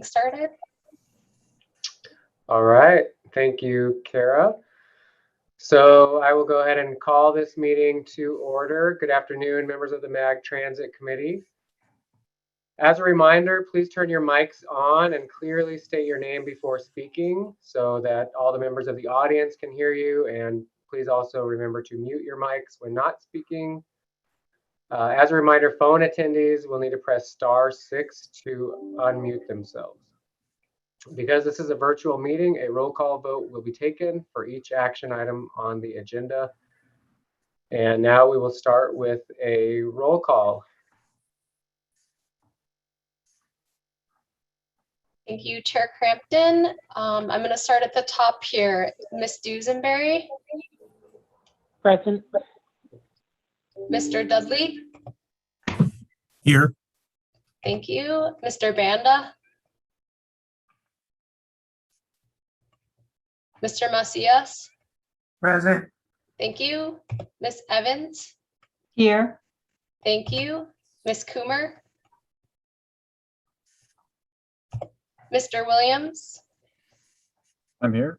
Started. All right, thank you, Kara. So I will go ahead and call this meeting to order. Good afternoon, members of the MAG Transit Committee. As a reminder, please turn your mics on and clearly state your name before speaking so that all the members of the audience can hear you. And please also remember to mute your mics when not speaking. As a reminder, phone attendees will need to press *6 to unmute themselves. Because this is a virtual meeting, a roll call vote will be taken for each action item on the agenda. And now we will start with a roll call. Thank you, Chair Crampton. I'm going to start at the top here. Ms. Dusenberry. Present. Mr. Dudley. Here. Thank you. Mr. Banda. Mr. Macias. Present. Thank you. Ms. Evans. Here. Thank you. Ms. Coomer. Mr. Williams. I'm here.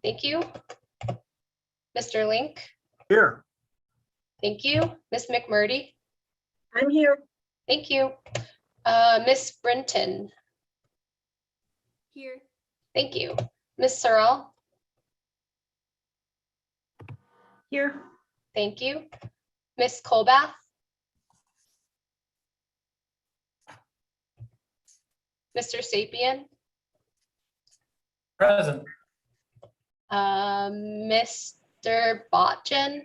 Thank you. Mr. Link. Here. Thank you. Ms. McMurdy. I'm here. Thank you. Ms. Brinton. Here. Thank you. Ms. Searle. Here. Thank you. Ms. Colbath. Mr. Sapien. Present. Mr. Botchen.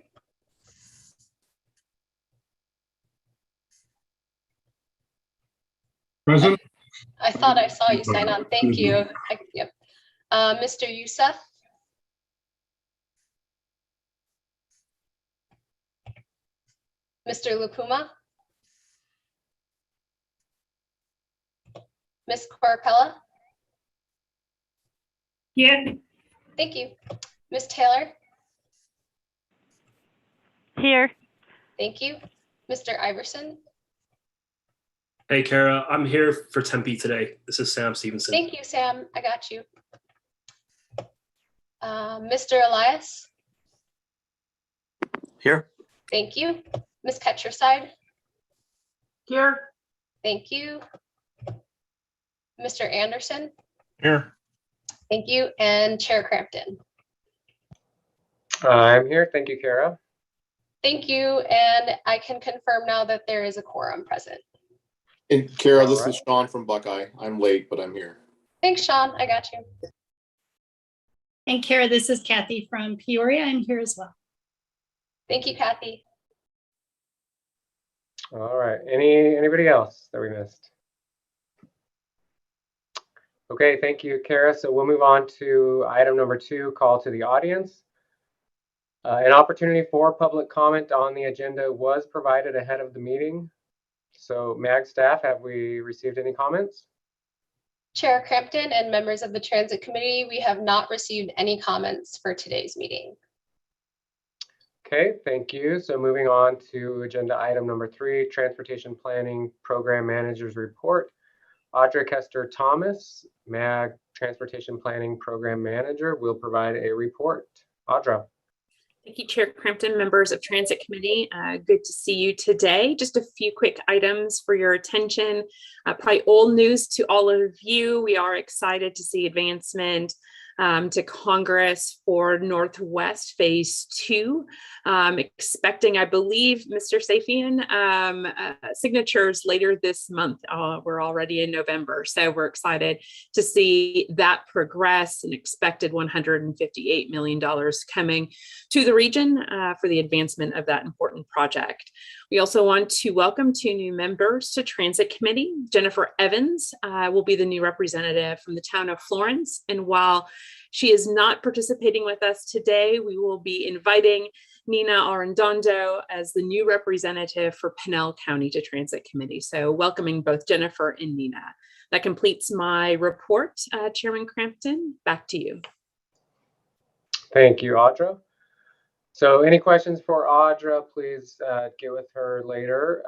Present. I thought I saw you sign on. Thank you. Yep. Mr. Youssef. Mr. Lupuma. Ms. Corpella. Here. Thank you. Ms. Taylor. Here. Thank you. Mr. Iverson. Hey, Kara, I'm here for Tempe today. This is Sam Stevenson. Thank you, Sam. I got you. Mr. Elias. Here. Thank you. Ms. Ketcherside. Here. Thank you. Mr. Anderson. Here. Thank you. And Chair Crampton. I'm here. Thank you, Kara. Thank you. And I can confirm now that there is a quorum present. And Kara, All this right. is Sean from Buckeye. I'm late, but I'm here. Thanks, Sean. I got you. And Kara, this is Kathy from Peoria. I'm here as well. Thank you, Kathy. All right. Anybody else that we missed? Okay, thank you, Kara. So we'll move on to item number 2, call to the audience. An opportunity for public comment on the agenda was provided ahead of the meeting. So MAG staff, have we received any comments? Chair Crampton and members of the Transit Committee, we have not received any comments for today's meeting. Okay, thank you. So moving on to agenda item number 3, Transportation Planning Program Manager's Report. Audra Kester Thomas, MAG Transportation Planning Program Manager, will provide a report. Audra. Thank you, Chair Crampton, members of Transit Committee. Good to see you today. Just a few quick items for your attention. Probably old news to all of you. We are excited to see advancement to Congress for Northwest Phase 2. Expecting, I believe, Mr. Sapien, signatures later this month. We're already in November, so we're excited to see that progress. An expected $158 million coming to the region for the advancement of that important project. We also want to welcome 2 new members to Transit Committee. Jennifer Evans will be the new representative from the town of Florence, and while she is not participating with us today, we will be inviting Nina Arredondo as the new representative for Pinell County to Transit Committee. So welcoming both Jennifer and Nina. That completes my report. Chairman Crampton, back to you. Thank you, Audra. So any questions for Audra, please get with her later.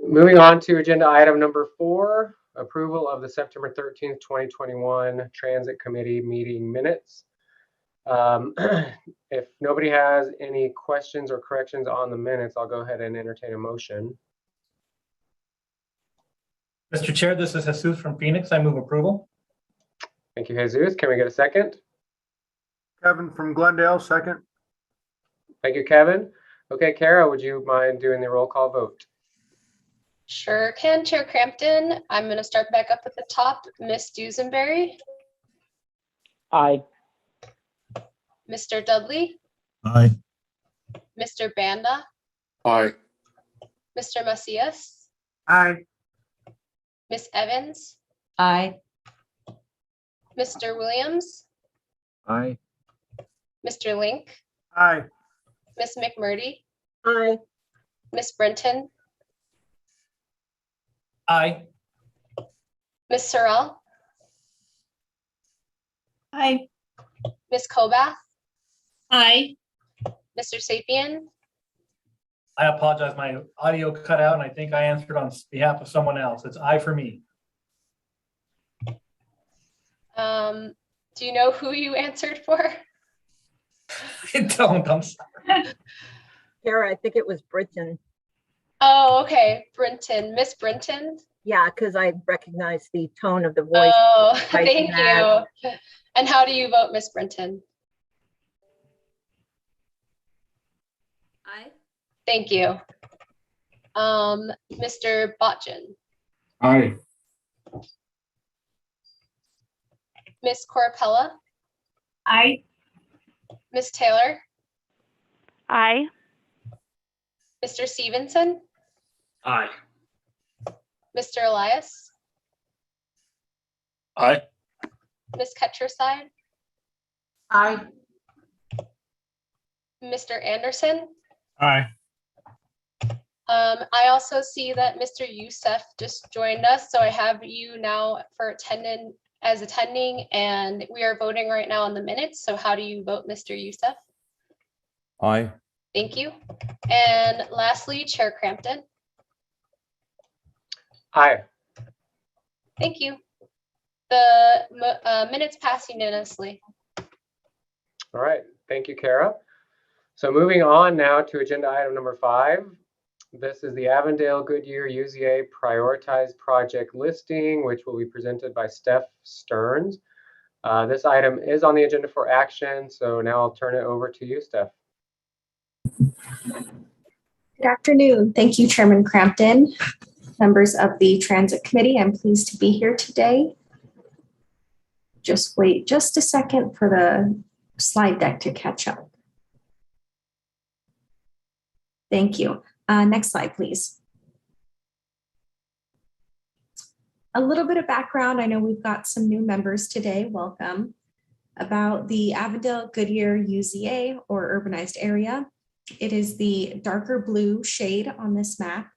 Moving on to agenda item number 4, approval of the September 13th, 2021 Transit Committee meeting minutes. If nobody has any questions or corrections on the minutes, I'll go ahead and entertain a motion. Mr. Chair, this is Jesus from Phoenix. I move approval. Thank you, Jesus. Can we get a second? Kevin from Glendale, second. Thank you, Kevin. Okay, Kara, would you mind doing the roll call vote? Sure can, Chair Crampton. I'm going to start back up at the top. Miss Dusenberry, Aye. Mr. Dudley, Aye. Mr. Banda, Aye. Mr. Macias, Aye. Miss Evans, Aye. Mr. Williams, Aye. Mr. Link, Aye. Miss McMurdy, Aye. Miss Brenton, Aye. Miss Sorrell, Aye. Miss Kobath, Aye. Mr. Sapien, I apologize. My audio cut out and I think I answered on behalf of someone else. It's aye for me. do you know who you answered for? I don't. I'm sorry. Kara, I think it was Britton. Oh, okay, Brenton, Miss Brenton. Yeah, because I recognize the tone of the voice. Oh, Right, thank Matt. you. And how do you vote, Miss Brenton? Aye. Thank you. Mr. Botjan, Aye. Miss Corpella, Aye. Miss Taylor, Aye. Mr. Stevenson, Aye. Mr. Elias, Aye. Miss Ketcherside, Aye. Mr. Anderson. Aye. I also see that Mr. Youssef just joined us, so I have you now for attending, and we are voting right now on the minutes. So how do you vote, Mr. Youssef? Aye. Thank you. And lastly, Chair Crampton. Aye. Thank you. The minutes pass unanimously. All right. Thank you, Kara. So moving on now to agenda item number 5. This is the Avondale Goodyear UZA prioritized project listing, which will be presented by Steph Stearns. This item is on the agenda for action, so now I'll turn it over to you, Steph. Good afternoon. Thank you, Chairman Crampton, members of the Transit Committee. I'm pleased to be here today. Just wait just a second for the slide deck to catch up. Thank you. Next slide, please. A little bit of background. I know we've got some new members today. Welcome. About the Avondale Goodyear UZA, or urbanized area. It is the darker blue shade on this map.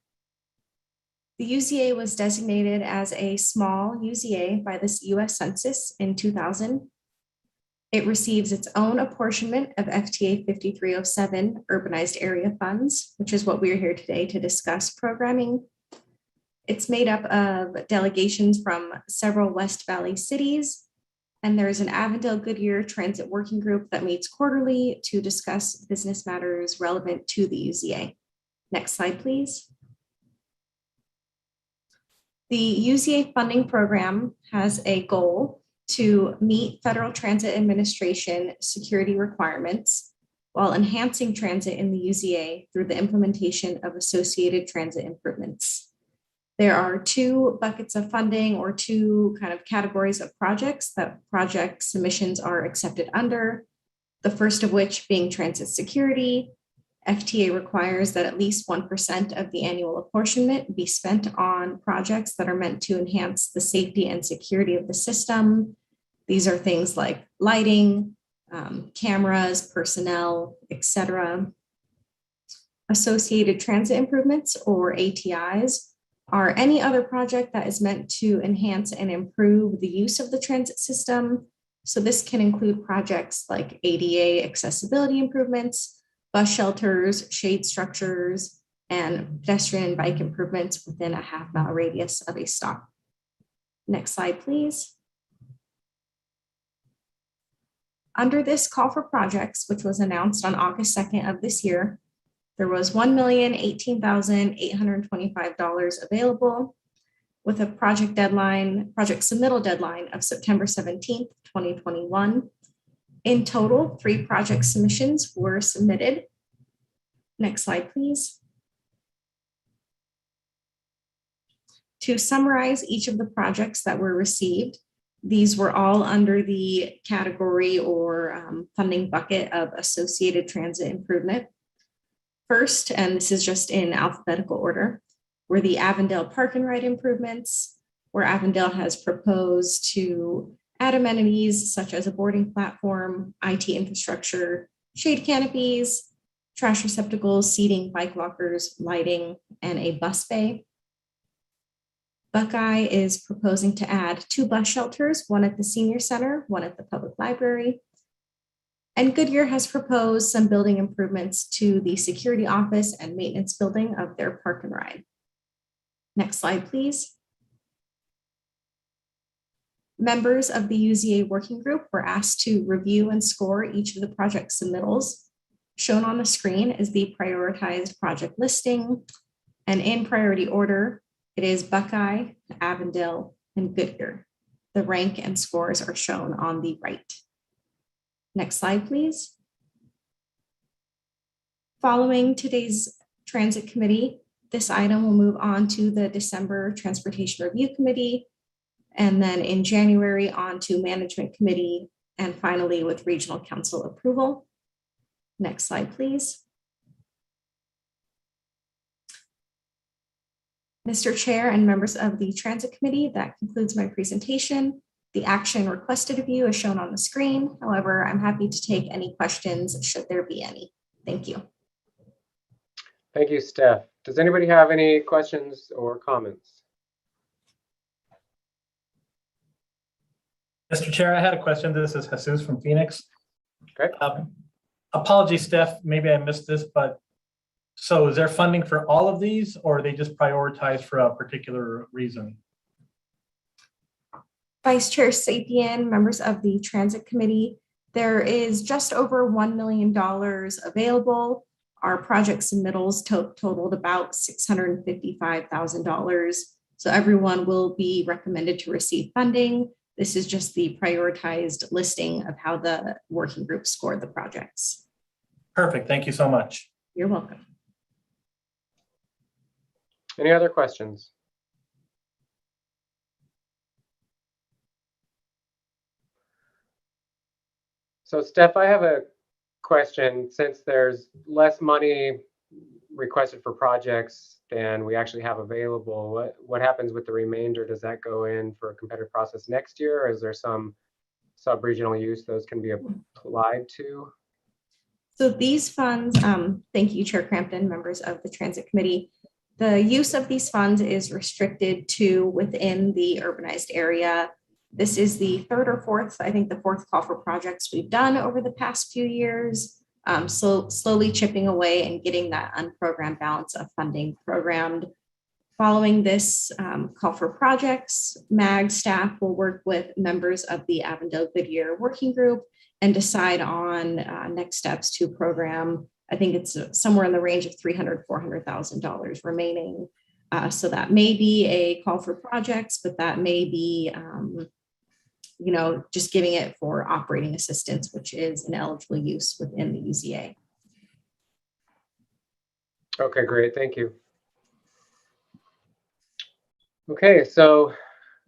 The UZA was designated as a small UZA by the US Census in 2000. It receives its own apportionment of FTA 5307 urbanized area funds, which is what we're here today to discuss programming. It's made up of delegations from several West Valley cities, and there's an Avondale Goodyear Transit Working Group that meets quarterly to discuss business matters relevant to the UZA. Next slide, please. The UZA funding program has a goal to meet Federal Transit Administration security requirements while enhancing transit in the UZA through the implementation of associated transit improvements. There are 2 buckets of funding, or 2 kind of categories of projects that project submissions are accepted under. The first of which being transit security. FTA requires that at least 1% of the annual apportionment be spent on projects that are meant to enhance the safety and security of the system. These are things like lighting, cameras, personnel, etc. Associated transit improvements, or ATIs, are any other project that is meant to enhance and improve the use of the transit system. So this can include projects like ADA accessibility improvements, bus shelters, shade structures, and pedestrian and bike improvements within a half-mile radius of a stop. Next slide, please. Under this call for projects, which was announced on August 2nd of this year, there was $1,018,825 available with a project submittal deadline of September 17th, 2021. In total, 3 project submissions were submitted. Next slide, please. To summarize each of the projects that were received, these were all under the category or funding bucket of associated transit improvement. First, and this is just in alphabetical order, were the Avondale Park and Ride improvements, where Avondale has proposed to add amenities such as a boarding platform, IT infrastructure, shade canopies, trash receptacles, seating, bike lockers, lighting, and a bus bay. Buckeye is proposing to add 2 bus shelters, one at the senior center, one at the public library. And Goodyear has proposed some building improvements to the security office and maintenance building of their park and ride. Next slide, please. Members of the UZA working group were asked to review and score each of the project submittals. Shown on the screen is the prioritized project listing, and in priority order, it is Buckeye, Avondale, and Goodyear. The rank and scores are shown on the right. Next slide, please. Following today's Transit Committee, this item will move on to the December Transportation Review Committee, and then in January on to Management Committee, and finally with Regional Council approval. Next slide, please. Mr. Chair and members of the Transit Committee, that concludes my presentation. The action requested of you is shown on the screen. However, I'm happy to take any questions should there be any. Thank you. Thank you, Steph. Does anybody have any questions or comments? Mr. Chair, I had a question. This is Jesus from Phoenix. Okay. Apologies, Steph, maybe I missed this, but so is there funding for all of these, or are they just prioritized for a particular reason? Vice Chair Sapien, members of the Transit Committee, there is just over $1 million available. Our project submittals totaled about $655,000. So everyone will be recommended to receive funding. This is just the prioritized listing of how the working group scored the projects. Perfect. Thank you so much. You're welcome. Any other questions? So Steph, I have a question. Since there's less money requested for projects than we actually have available, what happens with the remainder? Does that go in for a competitive process next year, or is there some sub-regional use those can be applied to? So these funds, thank you, Chair Crampton, members of the Transit Committee. The use of these funds is restricted to within the urbanized area. This is the 3rd or 4th, I think the 4th call for projects we've done over the past few years. So slowly chipping away and getting that unprogrammed balance of funding programmed. Following this call for projects, MAG staff will work with members of the Avondale Goodyear working group and decide on next steps to program. I think it's somewhere in the range of $300,000, $400,000 remaining. So that may be a call for projects, but that may be, just giving it for operating assistance, which is an eligible use within the UZA. Okay, great. Thank you. Okay, so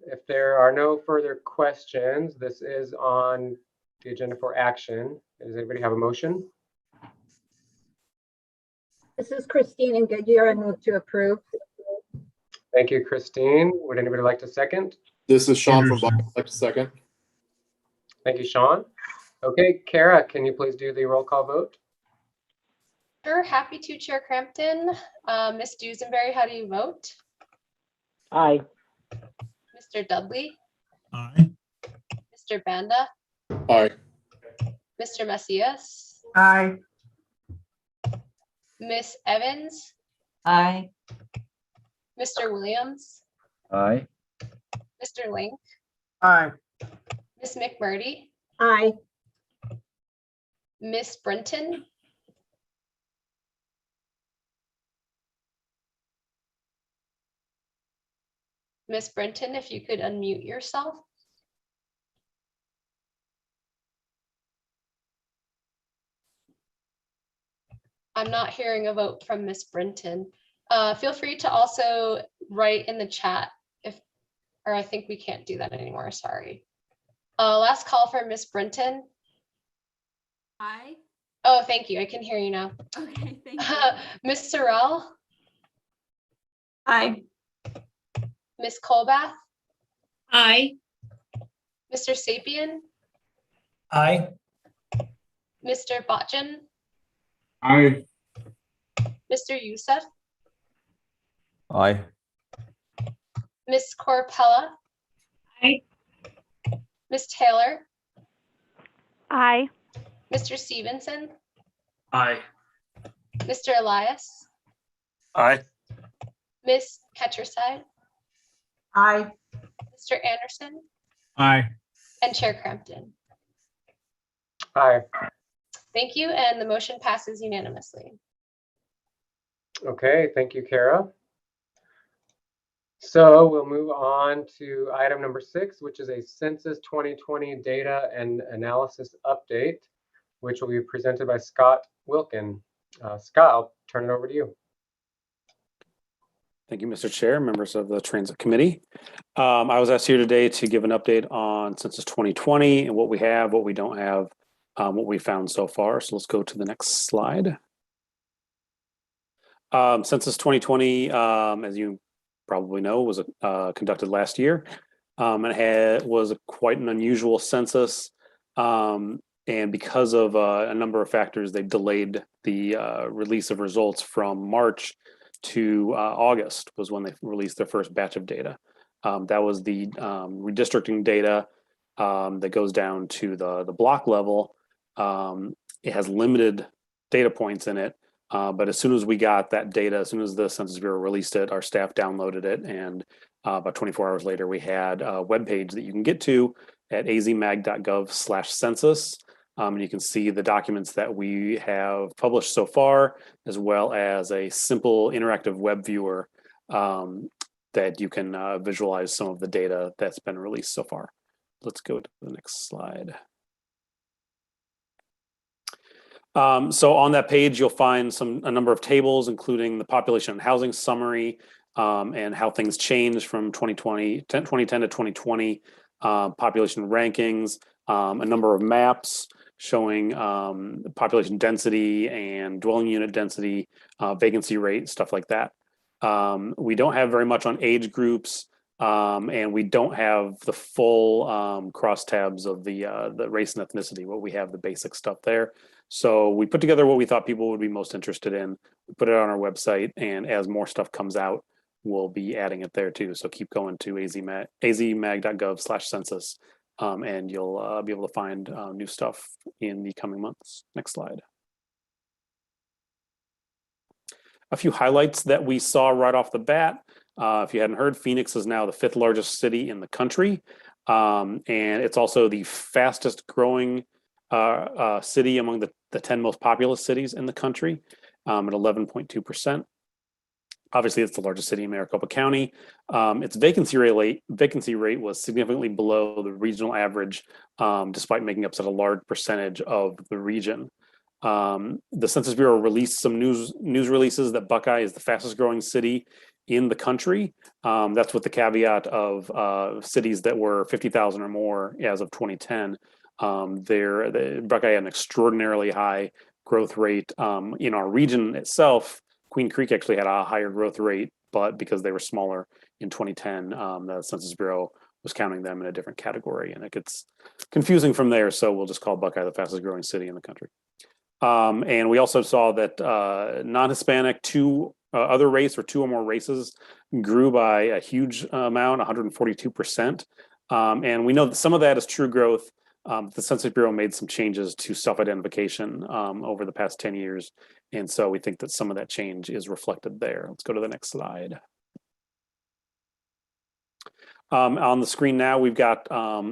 if there are no further questions, this is on the agenda for action. Does anybody have a motion? This is Christine in Goodyear. I move to approve. Thank you, Christine. Would anybody like to second? This is Sean from Buckeye. I'd like to second. Thank you, Sean. Okay, Kara, can you please do the roll call vote? Sure, happy to, Chair Crampton. Ms. Dusenberry, how do you vote? Aye. Mr. Dudley? Aye. Mr. Banda? Aye. Mr. Macias? Aye. Miss Evans? Aye. Mr. Williams? Aye. Mr. Link, Aye. Ms. McMurdy, Aye. Ms. Brenton, Ms. Brenton, if you could unmute yourself. I'm not hearing a vote from Ms. Brenton. Feel free to also write in the chat or I think we can't do that anymore, sorry. Last call for Ms. Brenton. Aye. Oh, thank you, I can hear you now. Okay, thank you. Ms. Sorrell, Aye. Ms. Colbath, Aye. Mr. Sapien, Aye. Mr. Botjan, Aye. Mr. Youssef, Aye. Ms. Corpella, Aye. Ms. Taylor, Aye. Mr. Stevenson, Aye. Mr. Elias, Aye. Ms. Ketcherside, Aye. Mr. Anderson, Aye. and Chair Crampton. Aye. Thank you, and the motion passes unanimously. Okay, thank you, Kara. So we'll move on to item number 6, which is a Census 2020 data and analysis update, which will be presented by Scott Wilkin. Scott, I'll turn it over to you. Thank you, Mr. Chair, members of the Transit Committee. I was asked here today to give an update on Census 2020 and what we have, what we don't have, what we found so far. So let's go to the next slide. Census 2020, as you probably know, was conducted last year. It was quite an unusual census. And because of a number of factors, they delayed the release of results from March to August was when they released their first batch of data. That was the redistricting data that goes down to the block level. It has limited data points in it, but as soon as we got that data, as soon as the Census Bureau released it, our staff downloaded it, and about 24 hours later, we had a web page that you can get to at azmag.gov/census. And you can see the documents that we have published so far, as well as a simple interactive web viewer that you can visualize some of the data that's been released so far. Let's go to the next slide. So on that page, you'll find a number of tables, including the population and housing summary and how things changed from 2010 to 2020, population rankings, a number of maps showing population density and dwelling unit density, vacancy rate, stuff like that. We don't have very much on age groups, and we don't have the full crosstabs of the race and ethnicity, but we have the basic stuff there. So we put together what we thought people would be most interested in. We put it on our website, and as more stuff comes out, we'll be adding it there too. So keep going to azmag.gov/census. And you'll be able to find new stuff in the coming months. Next slide. A few highlights that we saw right off the bat. If you hadn't heard, Phoenix is now the 5th largest city in the country. And it's also the fastest growing city among the 10 most populous cities in the country at 11.2%. Obviously, it's the largest city in Maricopa County. Its vacancy rate was significantly below the regional average, despite making up such a large percentage of the region. The Census Bureau released some news releases that Buckeye is the fastest growing city in the country. That's with the caveat of cities that were 50,000 or more as of 2010. Buckeye had an extraordinarily high growth rate in our region itself. Queen Creek actually had a higher growth rate, but because they were smaller in 2010, the Census Bureau was counting them in a different category, and it gets confusing from there. So we'll just call Buckeye the fastest growing city in the country. And we also saw that non-Hispanic, other race or 2 or more races grew by a huge amount, 142%. And we know that some of that is true growth. The Census Bureau made some changes to self-identification over the past 10 years. And so we think that some of that change is reflected there. Let's go to the next slide. On the screen now, we've got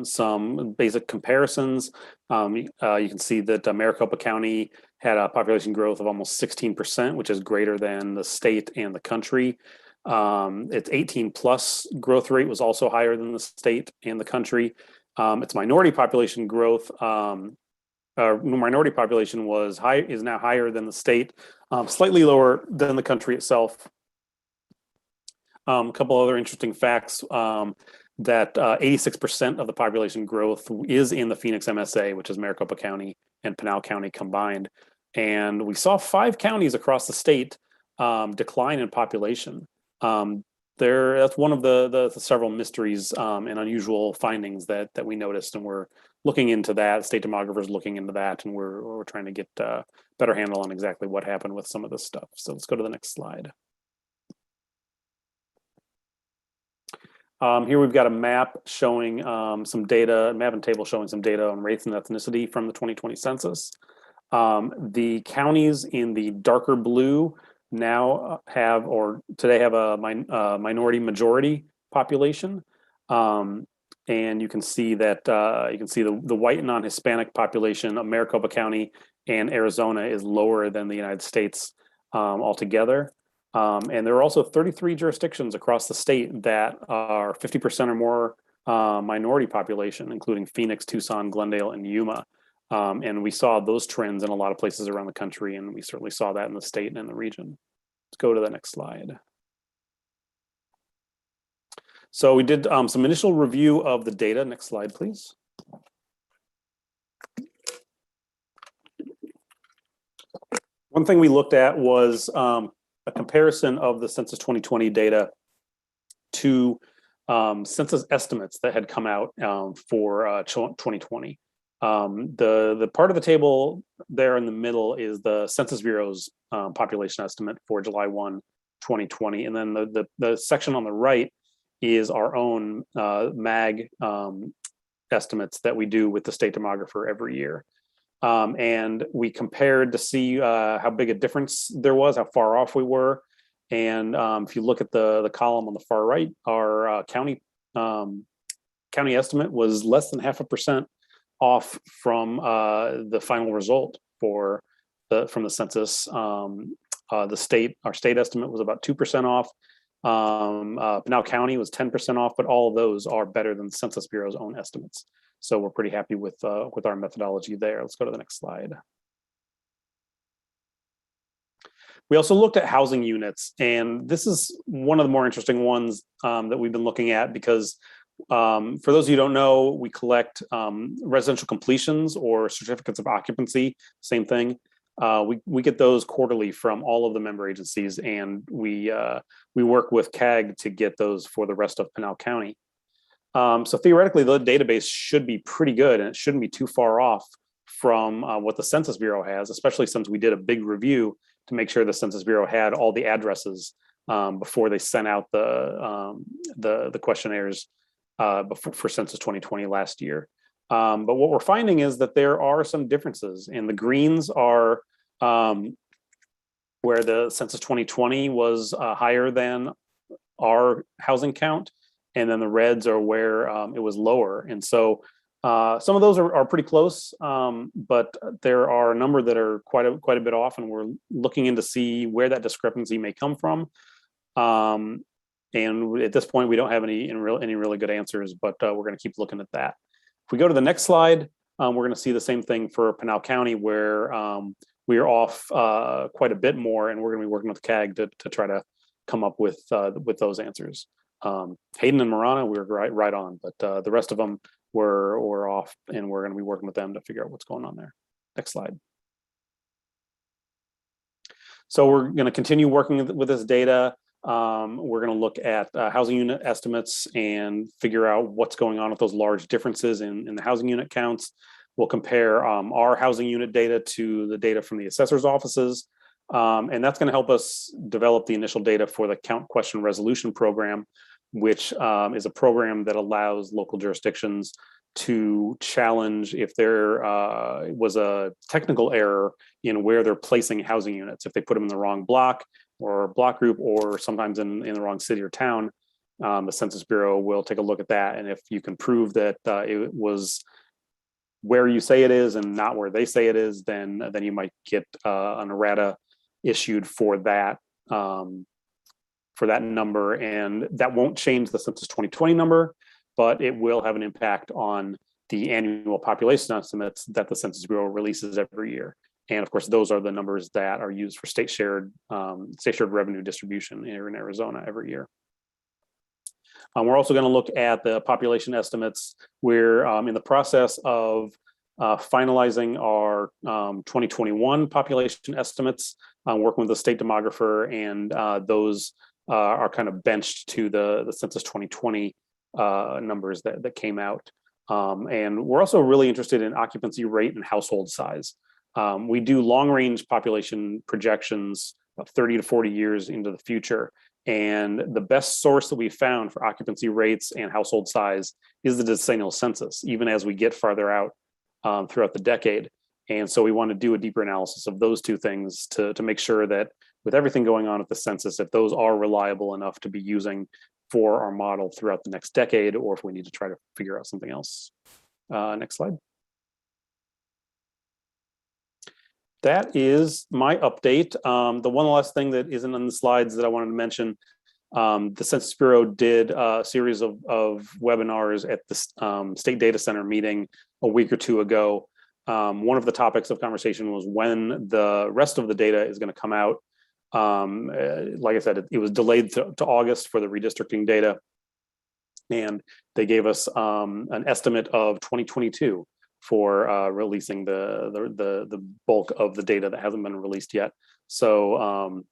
some basic comparisons. You can see that Maricopa County had a population growth of almost 16%, which is greater than the state and the country. Its 18 plus growth rate was also higher than the state and the country. Its minority population growth, minority population is now higher than the state, slightly lower than the country itself. A couple other interesting facts, that 86% of the population growth is in the Phoenix MSA, which is Maricopa County and Pinal County combined. And we saw 5 counties across the state decline in population. That's one of the several mysteries and unusual findings that we noticed, and we're looking into that. State demographers looking into that, and we're trying to get a better handle on exactly what happened with some of this stuff. So let's go to the next slide. Here we've got a map showing some data, map and table showing some data on race and ethnicity from the 2020 census. The counties in the darker blue now have, or today have, a minority majority population. And you can see that the white non-Hispanic population of Maricopa County and Arizona is lower than the United States altogether. And there are also 33 jurisdictions across the state that are 50% or more minority population, including Phoenix, Tucson, Glendale, and Yuma. And we saw those trends in a lot of places around the country, and we certainly saw that in the state and in the region. Let's go to the next slide. So we did some initial review of the data. Next slide, please. One thing we looked at was a comparison of the Census 2020 data to census estimates that had come out for 2020. The part of the table there in the middle is the Census Bureau's population estimate for July 1, 2020. And then the section on the right is our own MAG estimates that we do with the state demographer every year. And we compared to see how big a difference there was, how far off we were. And if you look at the column on the far right, our county estimate was less than 0.5% off from the final result from the census. Our state estimate was about 2% off. Pinal County was 10% off, but all of those are better than the Census Bureau's own estimates. So we're pretty happy with our methodology there. Let's go to the next slide. We also looked at housing units, and this is one of the more interesting ones that we've been looking at because for those of you who don't know, we collect residential completions or certificates of occupancy, same thing. We get those quarterly from all of the member agencies, and we work with CAG to get those for the rest of Pinal County. So theoretically, the database should be pretty good, and it shouldn't be too far off from what the Census Bureau has, especially since we did a big review to make sure the Census Bureau had all the addresses before they sent out the questionnaires for Census 2020 last year. But what we're finding is that there are some differences, and the greens are where the Census 2020 was higher than our housing count, and then the reds are where it was lower. And so some of those are pretty close, but there are a number that are quite a bit off, and we're looking in to see where that discrepancy may come from. And at this point, we don't have any really good answers, but we're going to keep looking at that. If we go to the next slide, we're going to see the same thing for Pinal County, where we are off quite a bit more, and we're going to be working with CAG to try to come up with those answers. Hayden and Marana, we were right on, but the rest of them were off, and we're going to be working with them to figure out what's going on there. Next slide. So we're going to continue working with this data. We're going to look at housing unit estimates and figure out what's going on with those large differences in the housing unit counts. We'll compare our housing unit data to the data from the assessor's offices. And that's going to help us develop the initial data for the count question resolution program, which is a program that allows local jurisdictions to challenge if there was a technical error in where they're placing housing units, if they put them in the wrong block or block group, or sometimes in the wrong city or town. the Census Bureau will take a look at that. And if you can prove that it was where you say it is and not where they say it is, then you might get an errata issued for that number. And that won't change the Census 2020 number, but it will have an impact on the annual population estimates that the Census Bureau releases every year. And of course, those are the numbers that are used for state shared revenue distribution here in Arizona every year. We're also going to look at the population estimates. We're in the process of finalizing our 2021 population estimates, working with the state demographer, and those are kind of benched to the Census 2020 numbers that came out. And we're also really interested in occupancy rate and household size. We do long-range population projections of 30 to 40 years into the future. And the best source that we found for occupancy rates and household size is the decennial census, even as we get farther out throughout the decade. And so we want to do a deeper analysis of those two things to make sure that with everything going on at the census, if those are reliable enough to be using for our model throughout the next decade, or if we need to try to figure out something else. Next slide. That is my update. The one last thing that isn't on the slides that I wanted to mention, the Census Bureau did a series of webinars at the State Data Center meeting a week or two ago. One of the topics of conversation was when the rest of the data is going to come out. Like I said, it was delayed to August for the redistricting data. And they gave us an estimate of 2022 for releasing the bulk of the data that hasn't been released yet. So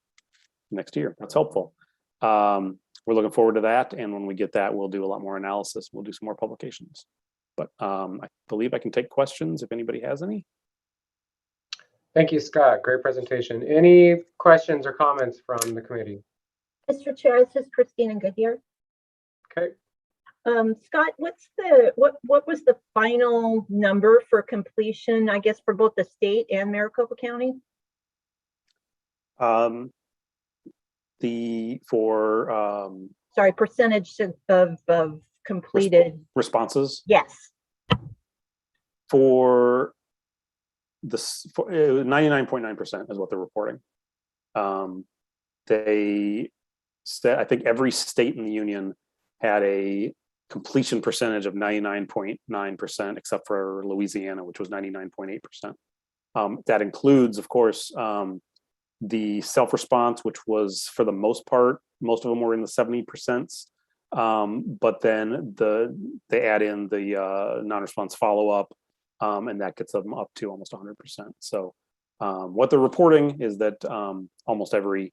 next year, that's helpful. We're looking forward to that. And when we get that, we'll do a lot more analysis. We'll do some more publications. But I believe I can take questions if anybody has any. Thank you, Scott. Great presentation. Any questions or comments from the committee? Mr. Chair, this is Christina Goodyear. Okay. Scott, what was the final number for completion, I guess, for both the state and Maricopa County? Sorry, percentage of completed responses. Yes. For 99.9% is what they're reporting. They said, I think every state in the union had a completion percentage of 99.9%, except for Louisiana, which was 99.8%. That includes, of course, the self-response, which was for the most part, most of them were in the 70%. But then they add in the non-response follow-up, and that gets them up to almost 100%. So what they're reporting is that almost every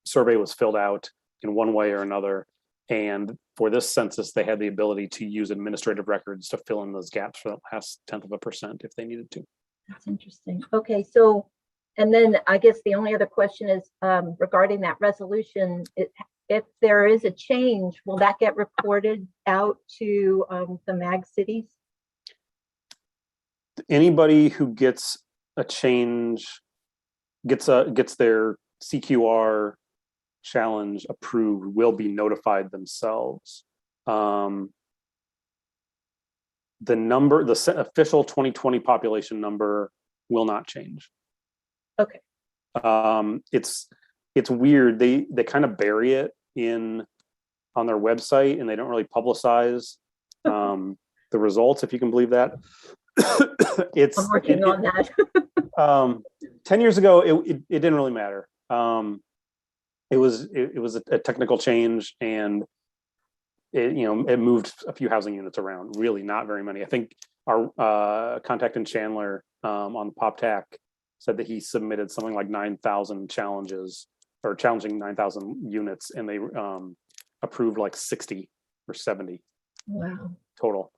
survey was filled out in one way or another. And for this census, they had the ability to use administrative records to fill in those gaps for the last 0.1% if they needed to. That's interesting. Okay, so, and then I guess the only other question is regarding that resolution. If there is a change, will that get reported out to the MAG cities? Anybody who gets a change, gets their CQR challenge approved will be notified themselves. The official 2020 population number will not change. Okay. It's weird. They kind of bury it on their website, and they don't really publicize the results, if you can believe that. I'm working on that. 10 years ago, it didn't really matter. It was a technical change, and it moved a few housing units around. Really, not very many. I think our contact in Chandler on the PopTac said that he submitted something like 9,000 challenges, or challenging 9,000 units, and they approved like 60 or 70. Wow. Total.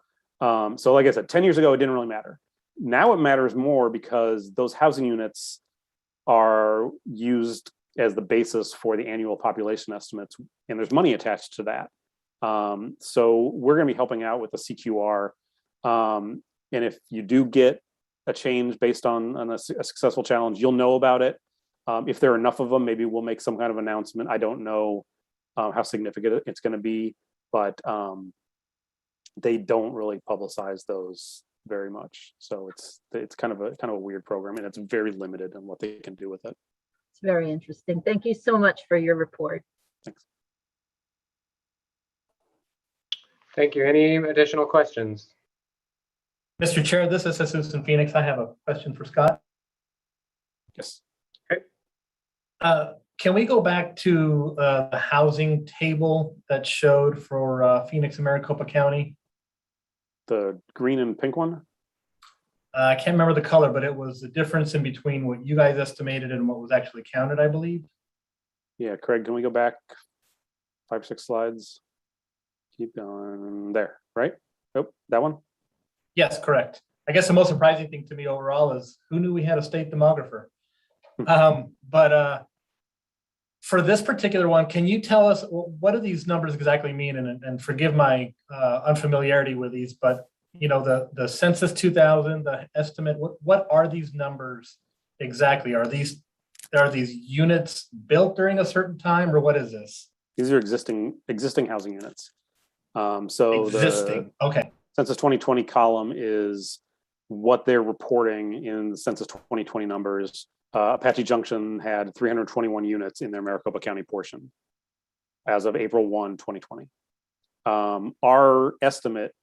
So like I said, 10 years ago, it didn't really matter. Now it matters more because those housing units are used as the basis for the annual population estimates, and there's money attached to that. So we're going to be helping out with the CQR. And if you do get a change based on a successful challenge, you'll know about it. If there are enough of them, maybe we'll make some kind of announcement. I don't know how significant it's going to be, but they don't really publicize those very much. So it's kind of a weird program, and it's very limited in what they can do with it. It's very interesting. Thank you so much for your report. Thanks. Thank you. Any additional questions? Mr. Chair, this is Jesus in Phoenix. I have a question for Scott. Yes. Can we go back to the housing table that showed for Phoenix and Maricopa County? The green and pink one? I can't remember the color, but it was the difference in between what you guys estimated and what was actually counted, I believe. Yeah, Craig, can we go back 5 or 6 slides? Keep going there, right? Nope, that one? Yes, correct. I guess the most surprising thing to me overall is who knew we had a state demographer? But for this particular one, can you tell us what do these numbers exactly mean? And forgive my unfamiliarity with these, but you know, the Census 2000, the estimate, what are these numbers exactly? Are these units built during a certain time, or what is this? These are existing housing units. So Existing, okay. Census 2020 column is what they're reporting in the Census 2020 numbers. Apache Junction had 321 units in their Maricopa County portion as of April 1, 2020. Our estimate,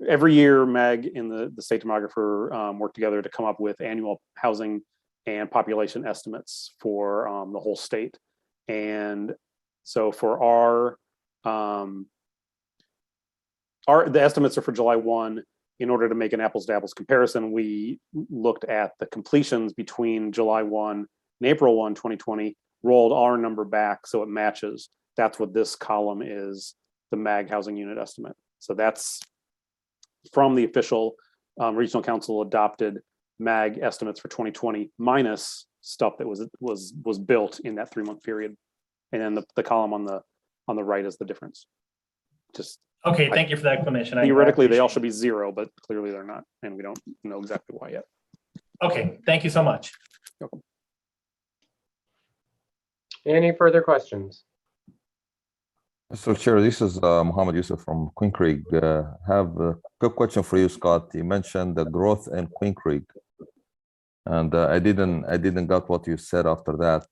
every year, Meg and the state demographer work together to come up with annual housing and population estimates for the whole state. And so for the estimates are for July 1. In order to make an apples to apples comparison, we looked at the completions between July 1 and April 1, 2020, rolled our number back so it matches. That's what this column is, the MAG housing unit estimate. So that's from the official regional council adopted MAG estimates for 2020 minus stuff that was built in that 3-month period. And then the column on the right is the difference. Just okay, thank you for the explanation. Theoretically, they all should be 0, but clearly they're not, and we don't know exactly why yet. Okay, thank you so much. You're welcome. Any further questions? Mr. Chair, this is Mohammed Yusuf from Queen Creek. Have a quick question for you, Scott. You mentioned the growth in Queen Creek, and I didn't got what you said after that.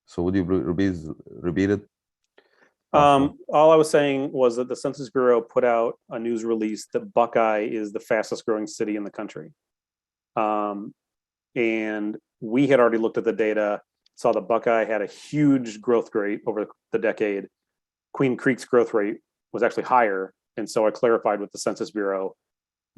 So would you repeat it? All I was saying was that the Census Bureau put out a news release that Buckeye is the fastest growing city in the country. And we had already looked at the data, saw that Buckeye had a huge growth rate over the decade. Queen Creek's growth rate was actually higher. And so I clarified with the Census Bureau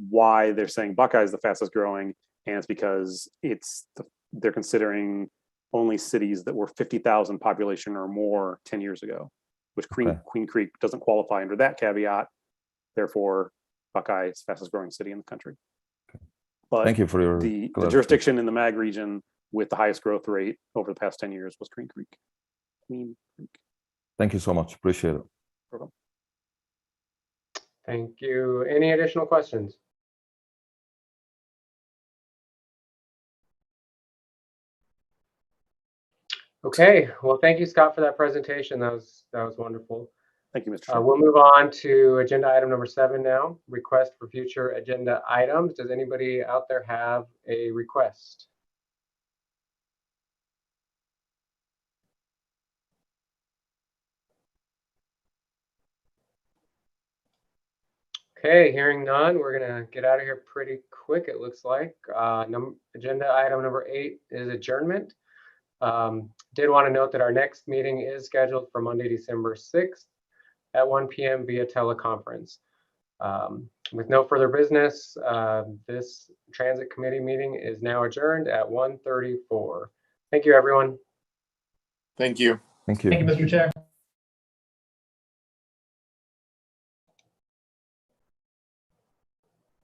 why they're saying Buckeye is the fastest growing. And it's because they're considering only cities that were 50,000 population or more 10 years ago. Which Queen Creek doesn't qualify under that caveat. Therefore, Buckeye is the fastest growing city in the country. But thank you for your the jurisdiction in the MAG region with the highest growth rate over the past 10 years was Queen Creek. Thank you so much. Appreciate it. Welcome. Thank you. Any additional questions? Okay, well, thank you, Scott, for that presentation. That was wonderful. Thank you, Mr. Chair. We'll move on to agenda item number 7 now, request for future agenda items. Does anybody out there have a request? Okay, hearing none, we're gonna get out of here pretty quick, it looks like. Agenda item number 8 is adjournment. Did want to note that our next meeting is scheduled for Monday, December 6th at 1 p.m. via teleconference. With no further business, this Transit Committee meeting is now adjourned at 1:34. Thank you, everyone. Thank you. Thank you. Thank you, Mr. Chair.